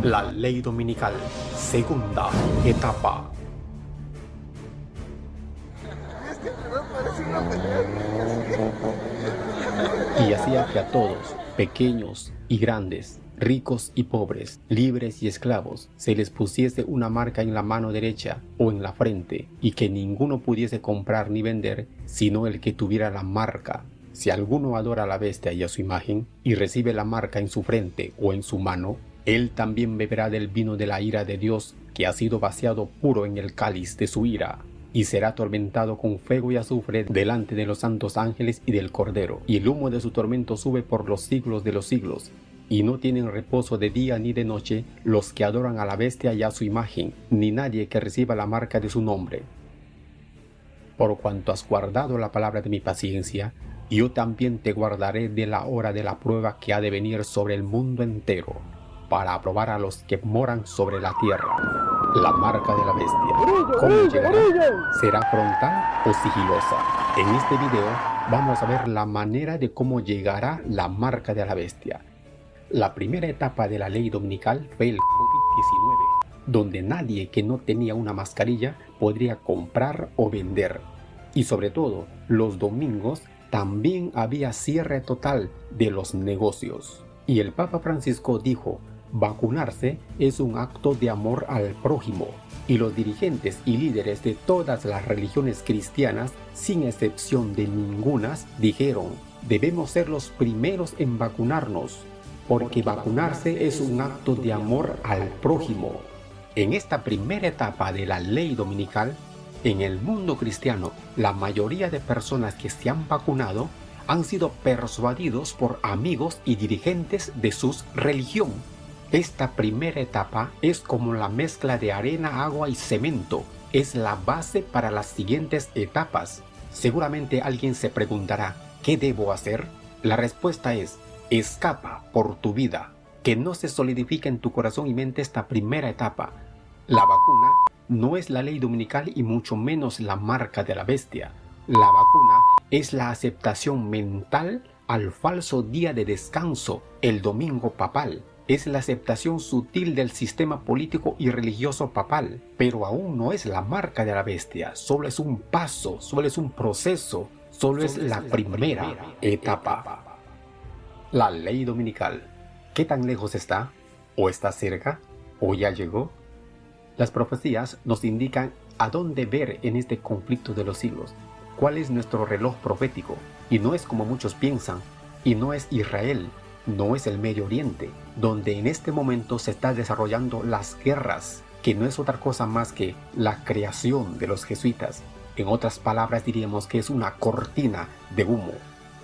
La ley dominical, segunda etapa. Y hacía que a todos, pequeños y grandes, ricos y pobres, libres y esclavos, se les pusiese una marca en la mano derecha o en la frente, y que ninguno pudiese comprar ni vender, sino el que tuviera la marca. Si alguno adora a la bestia y a su imagen, y recibe la marca en su frente o en su mano, él también beberá del vino de la ira de Dios, que ha sido vaciado puro en el cáliz de su ira, y será atormentado con fuego y azufre delante de los santos ángeles y del Cordero, y el humo de su tormento sube por los siglos de los siglos. Y no tienen reposo de día ni de noche los que adoran a la bestia y a su imagen, ni nadie que reciba la marca de su nombre. Por cuanto has guardado la palabra de mi paciencia, yo también te guardaré de la hora de la prueba que ha de venir sobre el mundo entero, para aprobar a los que moran sobre la tierra. La marca de la bestia. ¿Cómo llegará? ¿Será frontal o sigilosa? En este video vamos a ver la manera de cómo llegará la marca de la bestia. La primera etapa de la ley dominical fue el COVID-19, donde nadie que no tenía una mascarilla podría comprar o vender. Y sobre todo, los domingos también había cierre total de los negocios. Y el Papa Francisco dijo: vacunarse es un acto de amor al prójimo, y los dirigentes y líderes de todas las religiones cristianas, sin excepción de ninguna, dijeron: debemos ser los primeros en vacunarnos, porque vacunarse es un acto de amor al prójimo. En esta primera etapa de la ley dominical, en el mundo cristiano, la mayoría de personas que se han vacunado han sido persuadidos por amigos y dirigentes de su religión. Esta primera etapa es como la mezcla de arena, agua y cemento. Es la base para las siguientes etapas. Seguramente alguien se preguntará: ¿qué debo hacer? La respuesta es: escapa por tu vida. Que no se solidifique en tu corazón y mente esta primera etapa. La vacuna no es la ley dominical y mucho menos la marca de la bestia. La vacuna es la aceptación mental al falso día de descanso, el domingo papal. Es la aceptación sutil del sistema político y religioso papal, pero aún no es la marca de la bestia. Solo es un paso, solo es un proceso, solo es la primera etapa. La ley dominical. ¿Qué tan lejos está? ¿O está cerca? ¿O ya llegó? Las profecías nos indican a dónde ver en este conflicto de los siglos. ¿Cuál es nuestro reloj profético? Y no es como muchos piensan, y no es Israel, no es el Medio Oriente, donde en este momento se están desarrollando las guerras, que no es otra cosa más que la creación de los jesuitas. En otras palabras diríamos que es una cortina de humo.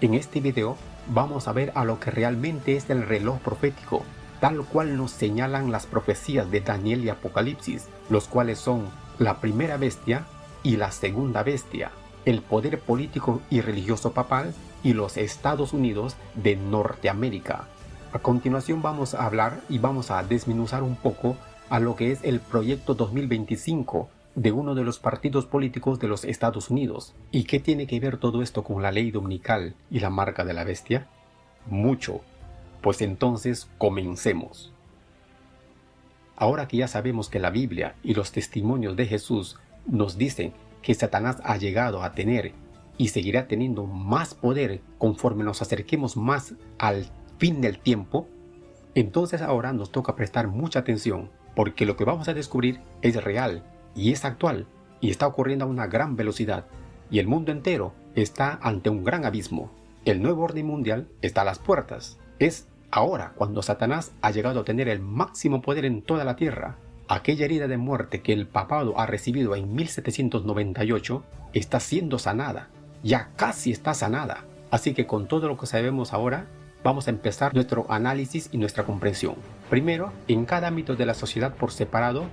En este video vamos a ver a lo que realmente es el reloj profético, tal cual nos señalan las profecías de Daniel y Apocalipsis, los cuales son la primera bestia y la segunda bestia, el poder político y religioso papal y los Estados Unidos de Norteamérica. A continuación vamos a hablar y vamos a desmenuzar un poco a lo que es el proyecto 2025 de uno de los partidos políticos de los Estados Unidos. ¿Y qué tiene que ver todo esto con la ley dominical y la marca de la bestia? Mucho. Pues entonces comencemos. Ahora que ya sabemos que la Biblia y los testimonios de Jesús nos dicen que Satanás ha llegado a tener y seguirá teniendo más poder conforme nos acerquemos más al fin del tiempo, entonces ahora nos toca prestar mucha atención, porque lo que vamos a descubrir es real y es actual y está ocurriendo a una gran velocidad, y el mundo entero está ante un gran abismo. El nuevo orden mundial está a las puertas. Es ahora cuando Satanás ha llegado a tener el máximo poder en toda la tierra. Aquella herida de muerte que el papado ha recibido en 1798 está siendo sanada. Ya casi está sanada. Así que con todo lo que sabemos ahora, vamos a empezar nuestro análisis y nuestra comprensión. Primero, en cada ámbito de la sociedad por separado,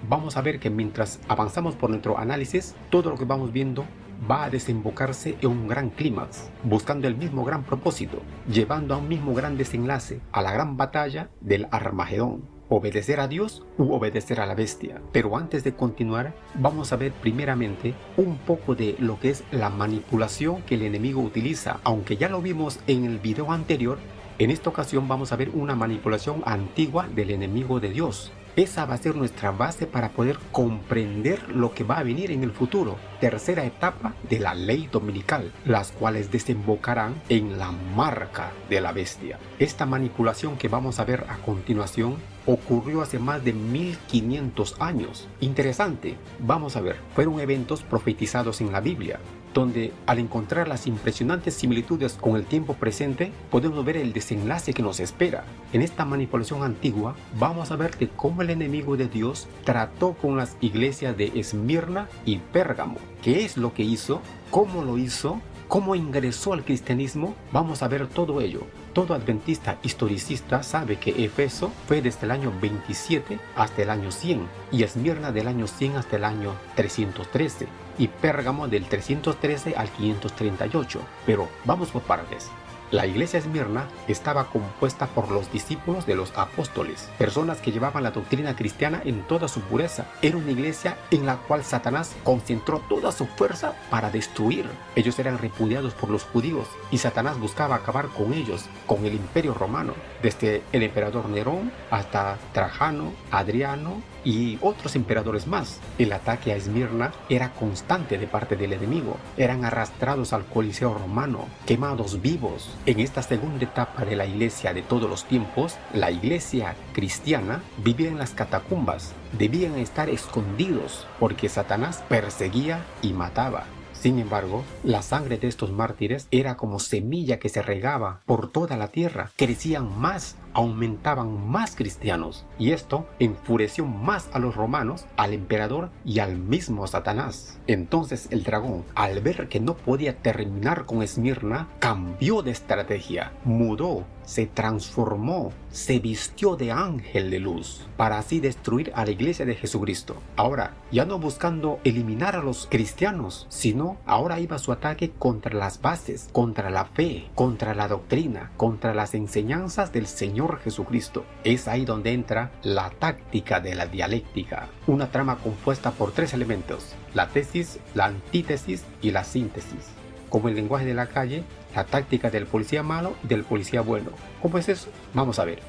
vamos a ver que mientras avanzamos por nuestro análisis, todo lo que vamos viendo va a desembocarse en un gran clímax, buscando el mismo gran propósito, llevando a un mismo gran desenlace, a la gran batalla del Armagedón. Obedecer a Dios u obedecer a la bestia. Pero antes de continuar, vamos a ver primeramente un poco de lo que es la manipulación que el enemigo utiliza. Aunque ya lo vimos en el video anterior, en esta ocasión vamos a ver una manipulación antigua del enemigo de Dios. Esa va a ser nuestra base para poder comprender lo que va a venir en el futuro. Tercera etapa de la ley dominical, las cuales desembocarán en la marca de la bestia. Esta manipulación que vamos a ver a continuación ocurrió hace más de 1500 años. Interesante, vamos a ver, fueron eventos profetizados en la Biblia, donde al encontrar las impresionantes similitudes con el tiempo presente, podemos ver el desenlace que nos espera. En esta manipulación antigua, vamos a ver de cómo el enemigo de Dios trató con las iglesias de Esmirna y Pérgamo. ¿Qué es lo que hizo? ¿Cómo lo hizo? ¿Cómo ingresó al cristianismo? Vamos a ver todo ello. Todo adventista historicista sabe que Éfeso fue desde el año 27 hasta el año 100 y Esmirna del año 100 hasta el año 313 y Pérgamo del 313 al 538. Pero vamos por partes. La iglesia Esmirna estaba compuesta por los discípulos de los apóstoles, personas que llevaban la doctrina cristiana en toda su pureza. Era una iglesia en la cual Satanás concentró toda su fuerza para destruir. Ellos eran repudiados por los judíos y Satanás buscaba acabar con ellos, con el imperio romano, desde el emperador Nerón hasta Trajano, Adriano y otros emperadores más. El ataque a Esmirna era constante de parte del enemigo. Eran arrastrados al Coliseo romano, quemados vivos. En esta segunda etapa de la iglesia de todos los tiempos, la iglesia cristiana vivía en las catacumbas. Debían estar escondidos porque Satanás perseguía y mataba. Sin embargo, la sangre de estos mártires era como semilla que se regaba por toda la tierra. Crecían más, aumentaban más cristianos. Y esto enfureció más a los romanos, al emperador y al mismo Satanás. Entonces el dragón, al ver que no podía terminar con Esmirna, cambió de estrategia, mudó, se transformó, se vistió de ángel de luz, para así destruir a la iglesia de Jesucristo. Ahora, ya no buscando eliminar a los cristianos, sino ahora iba su ataque contra las bases, contra la fe, contra la doctrina, contra las enseñanzas del Señor Jesucristo. Es ahí donde entra la táctica de la dialéctica, una trama compuesta por tres elementos: la tesis, la antítesis y la síntesis. Como el lenguaje de la calle, la táctica del policía malo y del policía bueno. ¿Cómo es eso? Vamos a ver.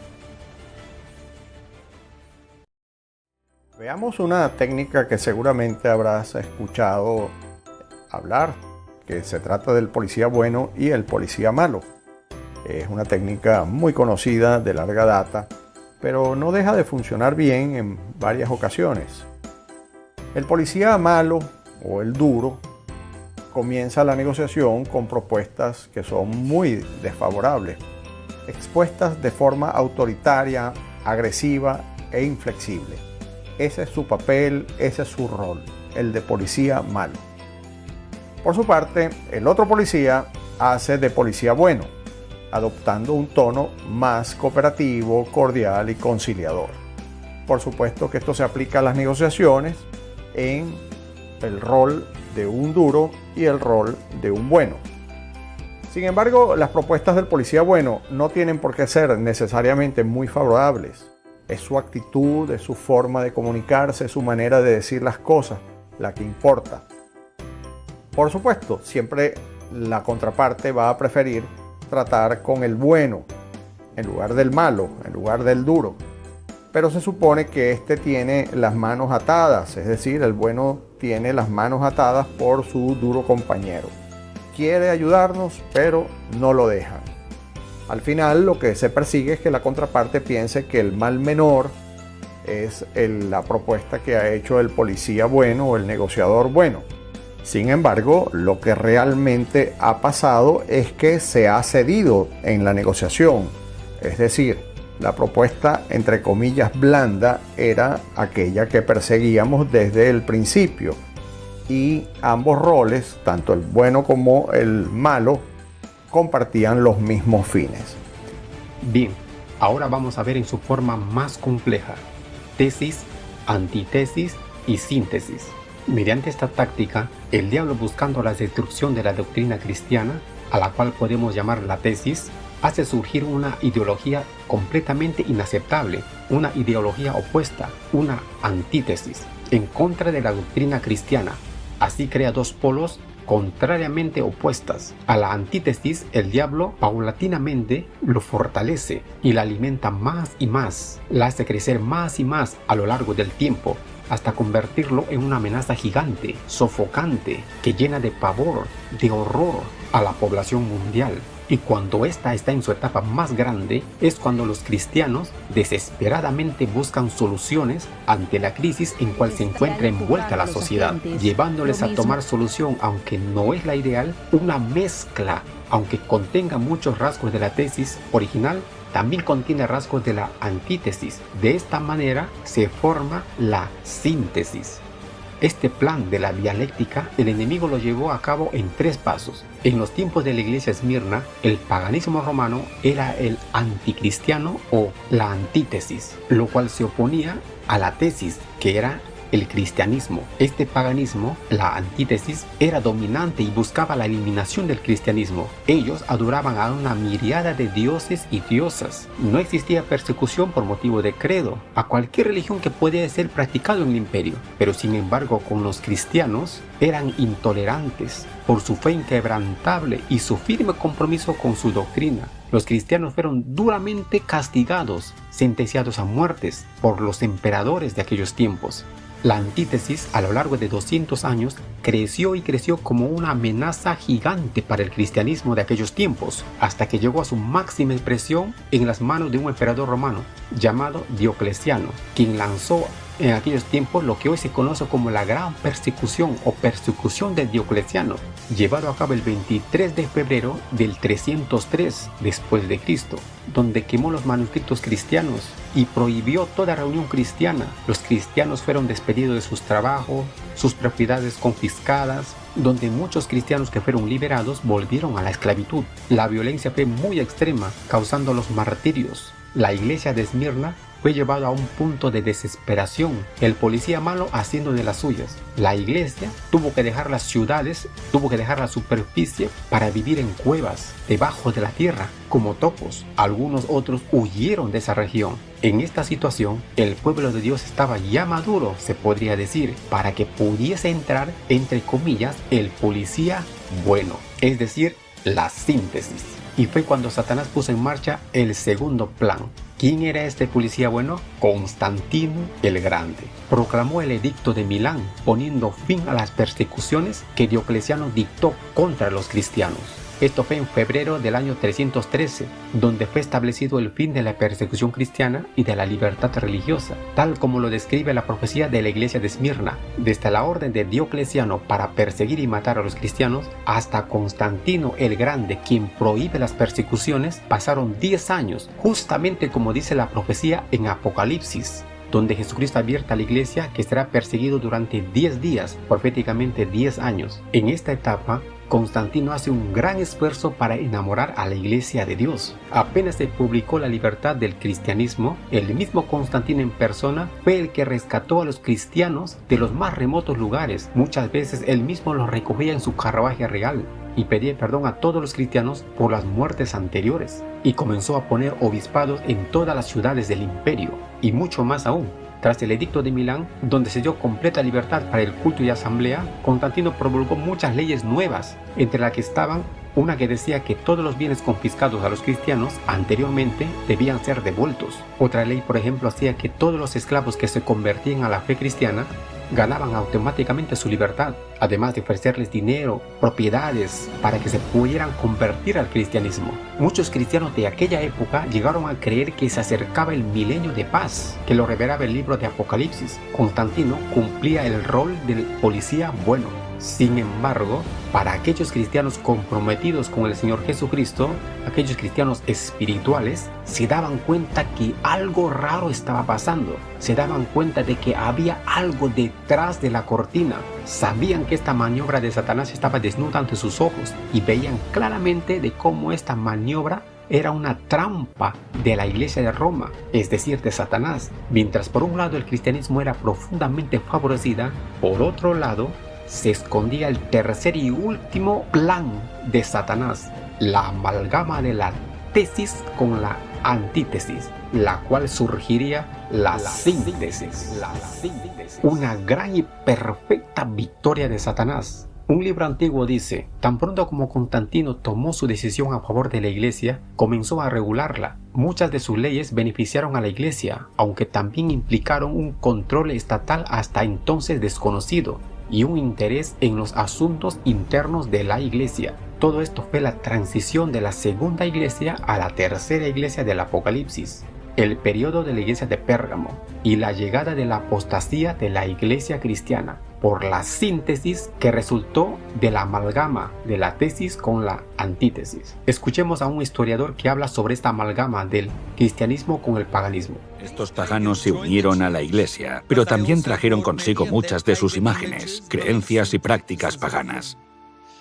Veamos una técnica que seguramente habrás escuchado hablar, que se trata del policía bueno y el policía malo. Es una técnica muy conocida de larga data, pero no deja de funcionar bien en varias ocasiones. El policía malo o el duro comienza la negociación con propuestas que son muy desfavorables, expuestas de forma autoritaria, agresiva e inflexible. Ese es su papel, ese es su rol, el de policía malo. Por su parte, el otro policía hace de policía bueno, adoptando un tono más cooperativo, cordial y conciliador. Por supuesto que esto se aplica a las negociaciones en el rol de un duro y el rol de un bueno. Sin embargo, las propuestas del policía bueno no tienen por qué ser necesariamente muy favorables. Es su actitud, es su forma de comunicarse, es su manera de decir las cosas la que importa. Por supuesto, siempre la contraparte va a preferir tratar con el bueno en lugar del malo, en lugar del duro. Pero se supone que este tiene las manos atadas, es decir, el bueno tiene las manos atadas por su duro compañero. Quiere ayudarnos, pero no lo dejan. Al final, lo que se persigue es que la contraparte piense que el mal menor es la propuesta que ha hecho el policía bueno o el negociador bueno. Sin embargo, lo que realmente ha pasado es que se ha cedido en la negociación. Es decir, la propuesta, entre comillas, blanda era aquella que perseguíamos desde el principio. Y ambos roles, tanto el bueno como el malo, compartían los mismos fines. Bien, ahora vamos a ver en su forma más compleja: tesis, antítesis y síntesis. Mediante esta táctica, el diablo, buscando la destrucción de la doctrina cristiana, a la cual podemos llamar la tesis, hace surgir una ideología completamente inaceptable, una ideología opuesta, una antítesis, en contra de la doctrina cristiana. Así crea dos polos contrariamente opuestas. A la antítesis, el diablo paulatinamente lo fortalece y la alimenta más y más, la hace crecer más y más a lo largo del tiempo, hasta convertirlo en una amenaza gigante, sofocante, que llena de pavor, de horror a la población mundial. Y cuando ésta está en su etapa más grande, es cuando los cristianos desesperadamente buscan soluciones ante la crisis en cual se encuentra envuelta la sociedad, llevándoles a tomar solución, aunque no es la ideal, una mezcla, aunque contenga muchos rasgos de la tesis original, también contiene rasgos de la antítesis. De esta manera se forma la síntesis. Este plan de la dialéctica, el enemigo lo llevó a cabo en 3 pasos. En los tiempos de la iglesia Esmirna, el paganismo romano era el anticristiano o la antítesis, lo cual se oponía a la tesis, que era el cristianismo. Este paganismo, la antítesis, era dominante y buscaba la eliminación del cristianismo. Ellos adoraban a una miríada de dioses y diosas. No existía persecución por motivo de credo a cualquier religión que pudiera ser practicado en el imperio. Pero sin embargo, con los cristianos eran intolerantes por su fe inquebrantable y su firme compromiso con su doctrina. Los cristianos fueron duramente castigados, sentenciados a muertes por los emperadores de aquellos tiempos. La antítesis, a lo largo de 200 años, creció y creció como una amenaza gigante para el cristianismo de aquellos tiempos, hasta que llegó a su máxima expresión en las manos de un emperador romano llamado Diocleciano, quien lanzó en aquellos tiempos lo que hoy se conoce como la Gran Persecución o Persecución de Diocleciano, llevado a cabo el 23 de febrero del 303 después de Cristo, donde quemó los manuscritos cristianos y prohibió toda reunión cristiana. Los cristianos fueron despedidos de sus trabajos, sus propiedades confiscadas, donde muchos cristianos que fueron liberados volvieron a la esclavitud. La violencia fue muy extrema, causando los martirios. La iglesia de Esmirna fue llevado a un punto de desesperación, el policía malo haciendo de las suyas. La iglesia tuvo que dejar las ciudades, tuvo que dejar la superficie para vivir en cuevas, debajo de la tierra, como topos. Algunos otros huyeron de esa región. En esta situación, el pueblo de Dios estaba ya maduro, se podría decir, para que pudiese entrar, entre comillas, el policía bueno, es decir, la síntesis. Y fue cuando Satanás puso en marcha el segundo plan. ¿Quién era este policía bueno? Constantino el Grande. Proclamó el edicto de Milán, poniendo fin a las persecuciones que Diocleciano dictó contra los cristianos. Esto fue en febrero del año 313, donde fue establecido el fin de la persecución cristiana y de la libertad religiosa, tal como lo describe la profecía de la iglesia de Esmirna. Desde la orden de Diocleciano para perseguir y matar a los cristianos, hasta Constantino el Grande, quien prohíbe las persecuciones, pasaron 10 años, justamente como dice la profecía en Apocalipsis, donde Jesucristo advierte a la iglesia que será perseguido durante 10 días, proféticamente 10 años. En esta etapa, Constantino hace un gran esfuerzo para enamorar a la iglesia de Dios. Apenas se publicó la libertad del cristianismo, el mismo Constantino en persona fue el que rescató a los cristianos de los más remotos lugares. Muchas veces él mismo los recogía en su carruaje real y pedía perdón a todos los cristianos por las muertes anteriores, y comenzó a poner obispados en todas las ciudades del imperio, y mucho más aún. Tras el edicto de Milán, donde se dio completa libertad para el culto y asamblea, Constantino promulgó muchas leyes nuevas, entre las que estaban una que decía que todos los bienes confiscados a los cristianos anteriormente debían ser devueltos. Otra ley, por ejemplo, hacía que todos los esclavos que se convertían a la fe cristiana ganaban automáticamente su libertad, además de ofrecerles dinero, propiedades, para que se pudieran convertir al cristianismo. Muchos cristianos de aquella época llegaron a creer que se acercaba el milenio de paz, que lo revelaba el libro de Apocalipsis. Constantino cumplía el rol del policía bueno. Sin embargo, para aquellos cristianos comprometidos con el Señor Jesucristo, aquellos cristianos espirituales, se daban cuenta que algo raro estaba pasando. Se daban cuenta de que había algo detrás de la cortina. Sabían que esta maniobra de Satanás estaba desnuda ante sus ojos y veían claramente de cómo esta maniobra era una trampa de la iglesia de Roma, es decir, de Satanás. Mientras por un lado el cristianismo era profundamente favorecida, por otro lado, se escondía el tercer y último plan de Satanás, la amalgama de la tesis con la antítesis, la cual surgiría la síntesis. Una gran y perfecta victoria de Satanás. Un libro antiguo dice: tan pronto como Constantino tomó su decisión a favor de la iglesia, comenzó a regularla. Muchas de sus leyes beneficiaron a la iglesia, aunque también implicaron un control estatal hasta entonces desconocido y un interés en los asuntos internos de la iglesia. Todo esto fue la transición de la segunda iglesia a la tercera iglesia del Apocalipsis, el periodo de la iglesia de Pérgamo y la llegada de la apostasía de la iglesia cristiana, por la síntesis que resultó de la amalgama de la tesis con la antítesis. Escuchemos a un historiador que habla sobre esta amalgama del cristianismo con el paganismo. Estos paganos se unieron a la iglesia, pero también trajeron consigo muchas de sus imágenes, creencias y prácticas paganas.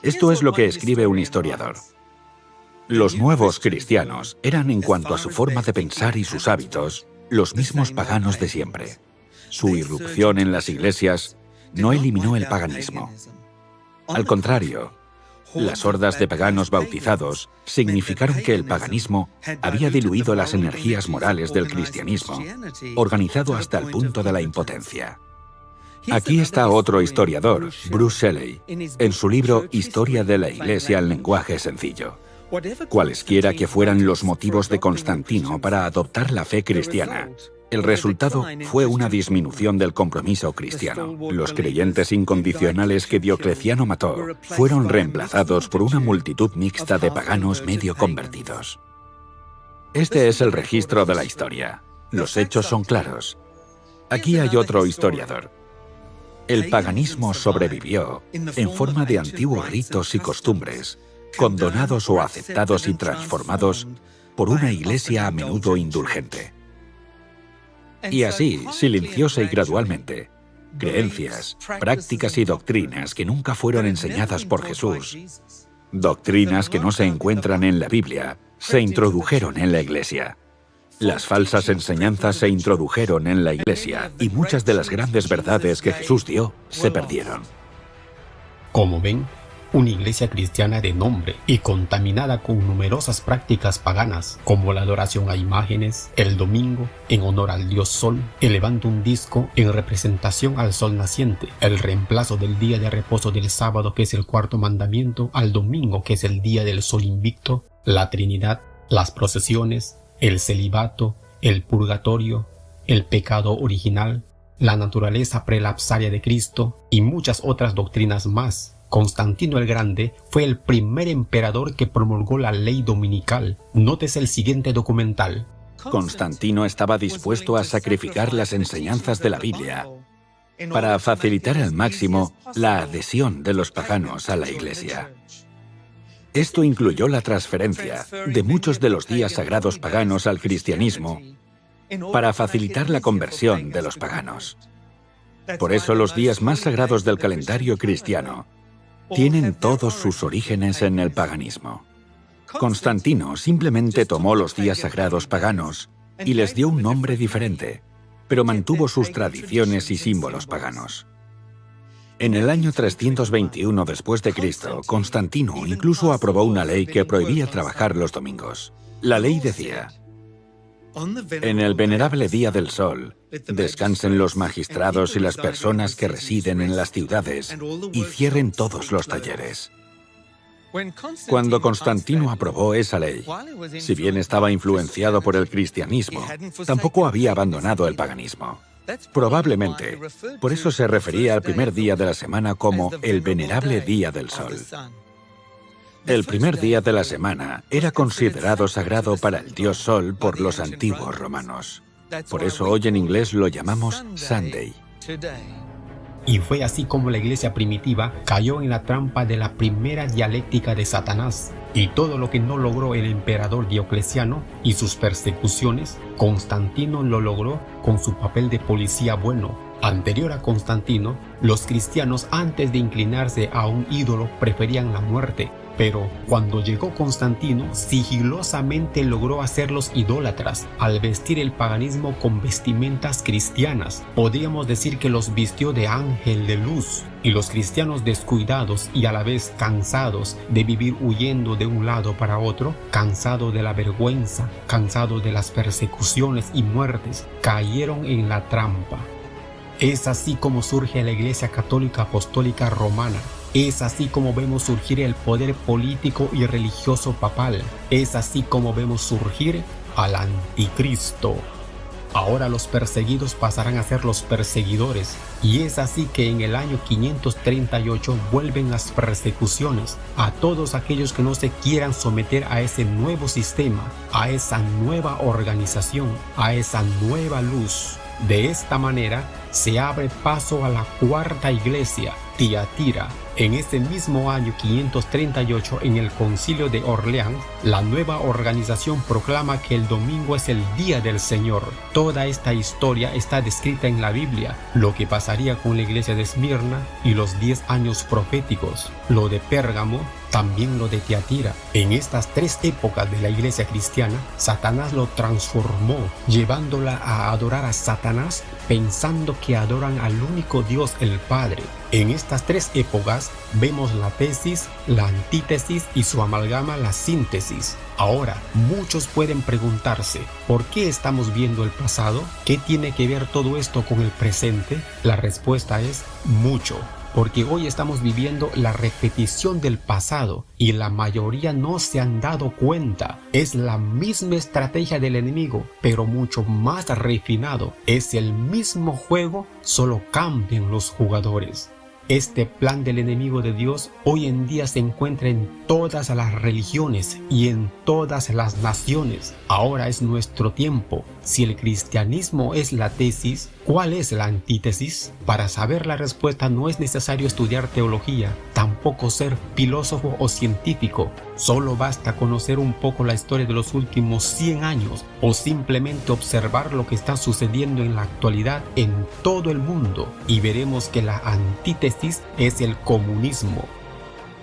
Esto es lo que escribe un historiador. Los nuevos cristianos eran, en cuanto a su forma de pensar y sus hábitos, los mismos paganos de siempre. Su irrupción en las iglesias no eliminó el paganismo. Al contrario, las hordas de paganos bautizados significaron que el paganismo había diluido las energías morales del cristianismo, organizado hasta el punto de la impotencia. Aquí está otro historiador, Bruce Shelley, en su libro Historia de la Iglesia en lenguaje sencillo. Cualesquiera que fueran los motivos de Constantino para adoptar la fe cristiana, el resultado fue una disminución del compromiso cristiano. Los creyentes incondicionales que Diocleciano mató fueron reemplazados por una multitud mixta de paganos medio convertidos. Este es el registro de la historia. Los hechos son claros. Aquí hay otro historiador. El paganismo sobrevivió en forma de antiguos ritos y costumbres, condonados o aceptados y transformados por una iglesia a menudo indulgente. Y así, silenciosa y gradualmente, creencias, prácticas y doctrinas que nunca fueron enseñadas por Jesús, doctrinas que no se encuentran en la Biblia, se introdujeron en la iglesia. Las falsas enseñanzas se introdujeron en la iglesia y muchas de las grandes verdades que Jesús dio se perdieron. Como ven, una iglesia cristiana de nombre y contaminada con numerosas prácticas paganas, como la adoración a imágenes, el domingo en honor al dios sol, elevando un disco en representación al sol naciente, el reemplazo del día de reposo del sábado, que es el cuarto mandamiento, al domingo, que es el día del sol invicto, la Trinidad, las procesiones, el celibato, el purgatorio, el pecado original, la naturaleza prelapsaria de Cristo y muchas otras doctrinas más. Constantino el Grande fue el primer emperador que promulgó la ley dominical. Nótese el siguiente documental. Constantino estaba dispuesto a sacrificar las enseñanzas de la Biblia para facilitar al máximo la adhesión de los paganos a la iglesia. Esto incluyó la transferencia de muchos de los días sagrados paganos al cristianismo para facilitar la conversión de los paganos. Por eso los días más sagrados del calendario cristiano tienen todos sus orígenes en el paganismo. Constantino simplemente tomó los días sagrados paganos y les dio un nombre diferente, pero mantuvo sus tradiciones y símbolos paganos. En el año 321 después de Cristo, Constantino incluso aprobó una ley que prohibía trabajar los domingos. La ley decía: en el venerable día del sol, descansen los magistrados y las personas que residen en las ciudades y cierren todos los talleres. Cuando Constantino aprobó esa ley, si bien estaba influenciado por el cristianismo, tampoco había abandonado el paganismo. Probablemente, por eso se refería al primer día de la semana como el venerable día del sol. El primer día de la semana era considerado sagrado para el dios Sol por los antiguos romanos. Por eso hoy en inglés lo llamamos Sunday. Y fue así como la iglesia primitiva cayó en la trampa de la primera dialéctica de Satanás. Y todo lo que no logró el emperador Diocleciano y sus persecuciones, Constantino lo logró con su papel de policía bueno. Anterior a Constantino, los cristianos, antes de inclinarse a un ídolo, preferían la muerte. Pero cuando llegó Constantino, sigilosamente logró hacerlos idólatras al vestir el paganismo con vestimentas cristianas. Podríamos decir que los vistió de ángel de luz. Y los cristianos descuidados y a la vez cansados de vivir huyendo de un lado para otro, cansados de la vergüenza, cansados de las persecuciones y muertes, cayeron en la trampa. Es así como surge la Iglesia Católica Apostólica Romana. Es así como vemos surgir el poder político y religioso papal. Es así como vemos surgir al Anticristo. Ahora los perseguidos pasarán a ser los perseguidores, y es así que en el año 538 vuelven las persecuciones a todos aquellos que no se quieran someter a ese nuevo sistema, a esa nueva organización, a esa nueva luz. De esta manera se abre paso a la cuarta iglesia, Tiatira. En ese mismo año 538, en el Concilio de Orleans, la nueva organización proclama que el domingo es el día del Señor. Toda esta historia está descrita en la Biblia, lo que pasaría con la iglesia de Esmirna y los 10 años proféticos, lo de Pérgamo, también lo de Tiatira. En estas 3 épocas de la iglesia cristiana, Satanás lo transformó, llevándola a adorar a Satanás, pensando que adoran al único Dios, el Padre. En estas 3 épocas vemos la tesis, la antítesis y su amalgama, la síntesis. Ahora, muchos pueden preguntarse, ¿por qué estamos viendo el pasado? ¿Qué tiene que ver todo esto con el presente? La respuesta es mucho. Porque hoy estamos viviendo la repetición del pasado y la mayoría no se han dado cuenta. Es la misma estrategia del enemigo, pero mucho más refinado. Es el mismo juego, solo cambian los jugadores. Este plan del enemigo de Dios hoy en día se encuentra en todas las religiones y en todas las naciones. Ahora es nuestro tiempo. Si el cristianismo es la tesis, ¿cuál es la antítesis? Para saber la respuesta no es necesario estudiar teología, tampoco ser filósofo o científico. Solo basta conocer un poco la historia de los últimos 100 años o simplemente observar lo que está sucediendo en la actualidad en todo el mundo y veremos que la antítesis es el comunismo.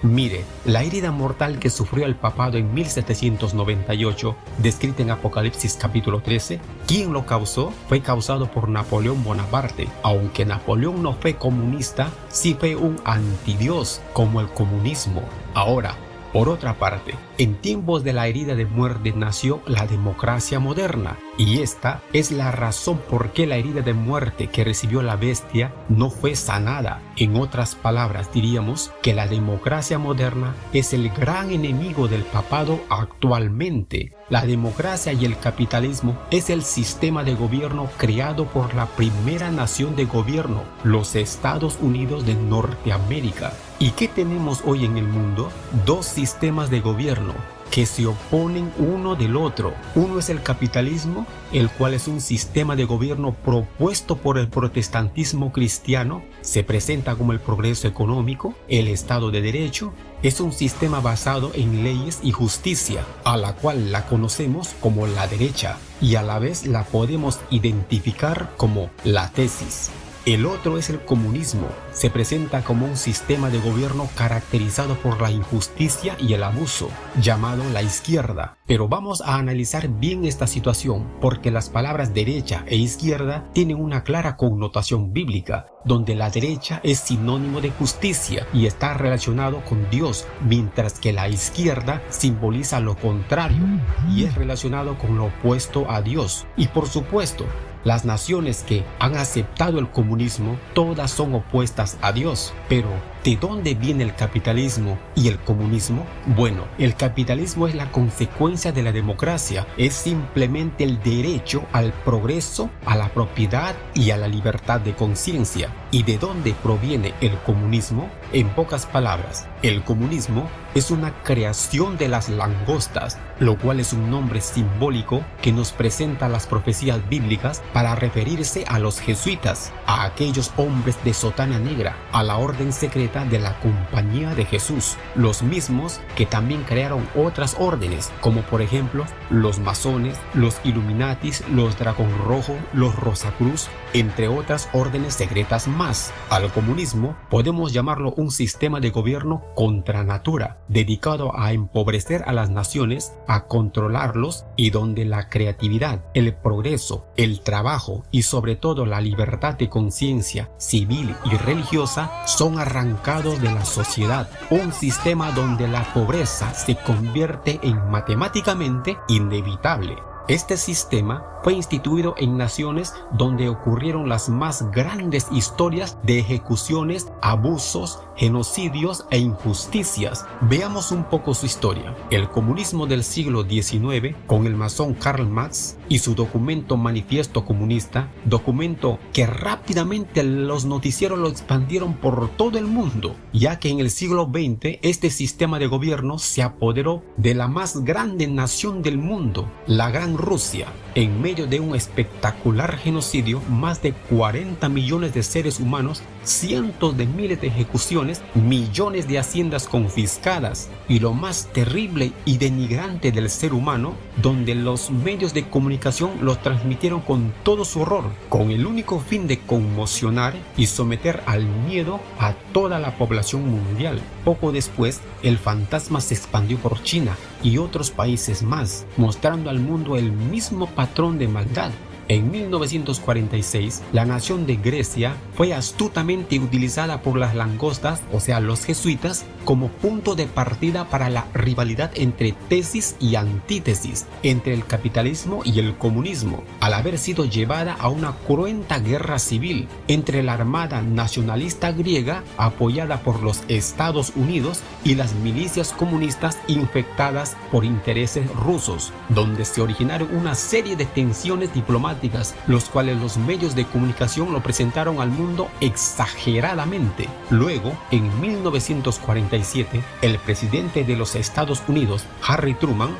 Mire, la herida mortal que sufrió el papado en 1798, descrita en Apocalipsis capítulo 13, ¿quién lo causó? Fue causado por Napoleón Bonaparte. Aunque Napoleón no fue comunista, sí fue un antidios, como el comunismo. Ahora, por otra parte, en tiempos de la herida de muerte nació la democracia moderna, y esta es la razón por qué la herida de muerte que recibió la bestia no fue sanada. En otras palabras, diríamos que la democracia moderna es el gran enemigo del papado actualmente. La democracia y el capitalismo es el sistema de gobierno creado por la primera nación de gobierno, los Estados Unidos de Norteamérica. ¿Y qué tenemos hoy en el mundo? 2 sistemas de gobierno que se oponen uno del otro. Uno es el capitalismo, el cual es un sistema de gobierno propuesto por el protestantismo cristiano. Se presenta como el progreso económico, el Estado de Derecho. Es un sistema basado en leyes y justicia, a la cual la conocemos como la derecha y a la vez la podemos identificar como la tesis. El otro es el comunismo. Se presenta como un sistema de gobierno caracterizado por la injusticia y el abuso, llamado la izquierda. Pero vamos a analizar bien esta situación, porque las palabras derecha e izquierda tienen una clara connotación bíblica, donde la derecha es sinónimo de justicia y está relacionado con Dios, mientras que la izquierda simboliza lo contrario y es relacionado con lo opuesto a Dios. Y por supuesto, las naciones que han aceptado el comunismo, todas son opuestas a Dios. Pero, ¿de dónde viene el capitalismo y el comunismo? Bueno, el capitalismo es la consecuencia de la democracia. Es simplemente el derecho al progreso, a la propiedad y a la libertad de conciencia. ¿Y de dónde proviene el comunismo? En pocas palabras, el comunismo es una creación de las langostas, lo cual es un nombre simbólico que nos presenta las profecías bíblicas para referirse a los jesuitas, a aquellos hombres de sotana negra, a la orden secreta acerca de la Compañía de Jesús, los mismos que también crearon otras órdenes, como por ejemplo los masones, los Illuminatis, los Dragón Rojo, los Rosacruz, entre otras órdenes secretas más. Al comunismo podemos llamarlo un sistema de gobierno contra natura, dedicado a empobrecer a las naciones, a controlarlos, y donde la creatividad, el progreso, el trabajo y sobre todo la libertad de conciencia civil y religiosa son arrancados de la sociedad. Un sistema donde la pobreza se convierte en matemáticamente inevitable. Este sistema fue instituido en naciones donde ocurrieron las más grandes historias de ejecuciones, abusos, genocidios e injusticias. Veamos un poco su historia. El comunismo del siglo XIX, con el masón Karl Marx y su documento Manifiesto Comunista, documento que rápidamente los noticieros lo expandieron por todo el mundo, ya que en el siglo XX este sistema de gobierno se apoderó de la más grande nación del mundo, la Gran Rusia. En medio de un espectacular genocidio, más de 40 millones de seres humanos, cientos de miles de ejecuciones, millones de haciendas confiscadas y lo más terrible y denigrante del ser humano, donde los medios de comunicación lo transmitieron con todo su horror, con el único fin de conmocionar y someter al miedo a toda la población mundial. Poco después, el fantasma se expandió por China y otros países más, mostrando al mundo el mismo patrón de maldad. En 1946, la nación de Grecia fue astutamente utilizada por las langostas, o sea, los jesuitas, como punto de partida para la rivalidad entre tesis y antítesis, entre el capitalismo y el comunismo, al haber sido llevada a una cruenta guerra civil entre la Armada Nacionalista griega, apoyada por los Estados Unidos, y las milicias comunistas infectadas por intereses rusos, donde se originaron una serie de tensiones diplomáticas, los cuales los medios de comunicación lo presentaron al mundo exageradamente. Luego, en 1947, el presidente de los Estados Unidos, Harry Truman,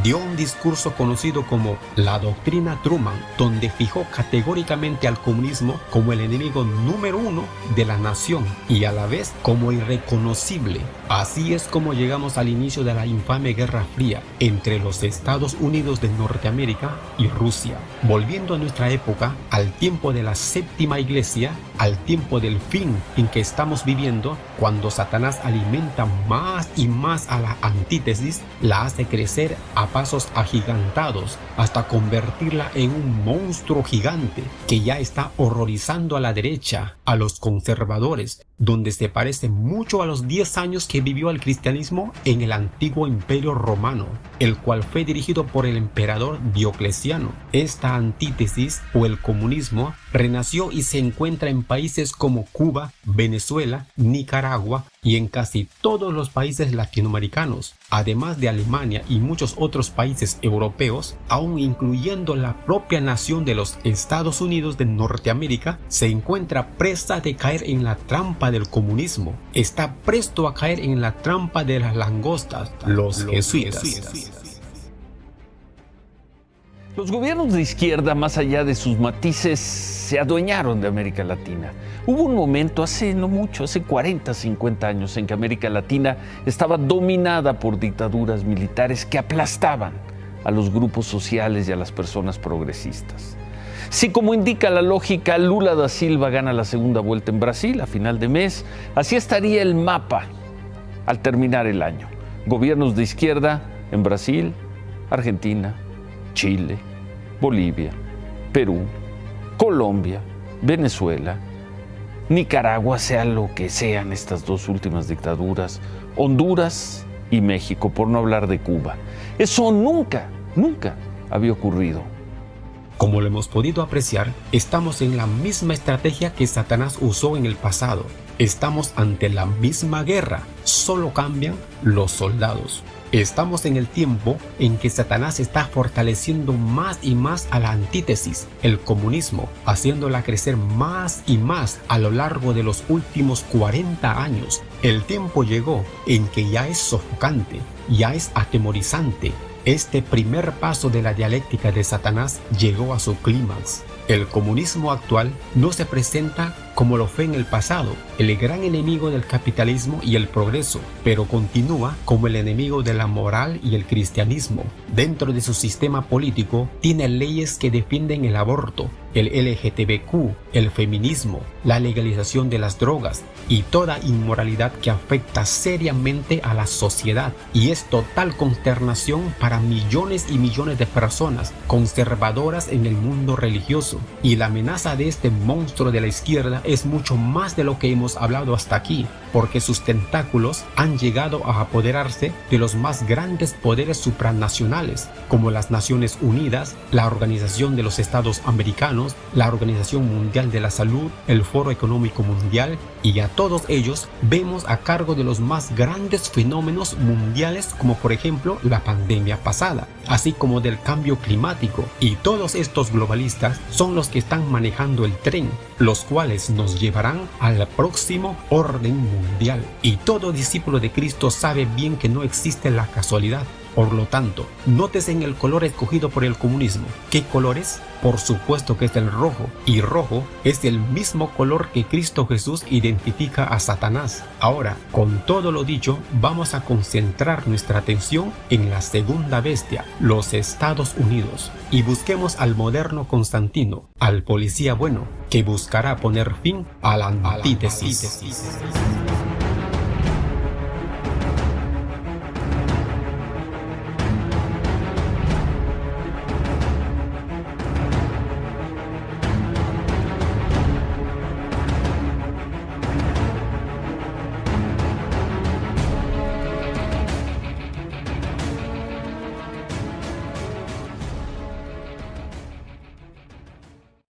dio un discurso conocido como la Doctrina Truman, donde fijó categóricamente al comunismo como el enemigo número uno de la nación y a la vez como irreconocible. Así es como llegamos al inicio de la infame Guerra Fría entre los Estados Unidos de Norteamérica y Rusia. Volviendo a nuestra época, al tiempo de la séptima iglesia, al tiempo del fin en que estamos viviendo, cuando Satanás alimenta más y más a la antítesis, la hace crecer a pasos agigantados hasta convertirla en un monstruo gigante que ya está horrorizando a la derecha, a los conservadores, donde se parece mucho a los 10 años que vivió el cristianismo en el antiguo imperio romano, el cual fue dirigido por el emperador Diocleciano. Esta antítesis o el comunismo renació y se encuentra en países como Cuba, Venezuela, Nicaragua y en casi todos los países latinoamericanos, además de Alemania y muchos otros países europeos, aún incluyendo la propia nación de los Estados Unidos de Norteamérica, se encuentra presa de caer en la trampa del comunismo. Está presto a caer en la trampa de las langostas, los jesuitas. Los gobiernos de izquierda, más allá de sus matices, se adueñaron de América Latina. Hubo un momento hace no mucho, hace 40, 50 años, en que América Latina estaba dominada por dictaduras militares que aplastaban a los grupos sociales y a las personas progresistas. Si, como indica la lógica, Lula da Silva gana la segunda vuelta en Brasil a final de mes, así estaría el mapa al terminar el año. Gobiernos de izquierda en Brasil, Argentina, Chile, Bolivia, Perú, Colombia, Venezuela, Nicaragua, sea lo que sean estas dos últimas dictaduras, Honduras y México, por no hablar de Cuba. Eso nunca había ocurrido. Como lo hemos podido apreciar, estamos en la misma estrategia que Satanás usó en el pasado. Estamos ante la misma guerra, solo cambian los soldados. Estamos en el tiempo en que Satanás está fortaleciendo más y más a la antítesis, el comunismo, haciéndola crecer más y más a lo largo de los últimos 40 años. El tiempo llegó en que ya es sofocante, ya es atemorizante. Este primer paso de la dialéctica de Satanás llegó a su clímax. El comunismo actual no se presenta como lo fue en el pasado, el gran enemigo del capitalismo y el progreso, pero continúa como el enemigo de la moral y el cristianismo. Dentro de su sistema político, tiene leyes que defienden el aborto, el LGTBQ, el feminismo, la legalización de las drogas y toda inmoralidad que afecta seriamente a la sociedad. Y es total consternación para millones y millones de personas conservadoras en el mundo religioso. Y la amenaza de este monstruo de la izquierda es mucho más de lo que hemos hablado hasta aquí, porque sus tentáculos han llegado a apoderarse de los más grandes poderes supranacionales, como las Naciones Unidas, la Organización de los Estados Americanos, la Organización Mundial de la Salud, el Foro Económico Mundial, y a todos ellos vemos a cargo de los más grandes fenómenos mundiales, como por ejemplo la pandemia pasada, así como del cambio climático. Y todos estos globalistas son los que están manejando el tren, los cuales nos llevarán al próximo orden mundial. Y todo discípulo de Cristo sabe bien que no existe la casualidad. Por lo tanto, nótese en el color escogido por el comunismo. ¿Qué color es? Por supuesto que es el rojo, y rojo es el mismo color que Cristo Jesús identifica a Satanás. Ahora, con todo lo dicho, vamos a concentrar nuestra atención en la segunda bestia, los Estados Unidos, y busquemos al moderno Constantino, al policía bueno, que buscará poner fin a la antítesis.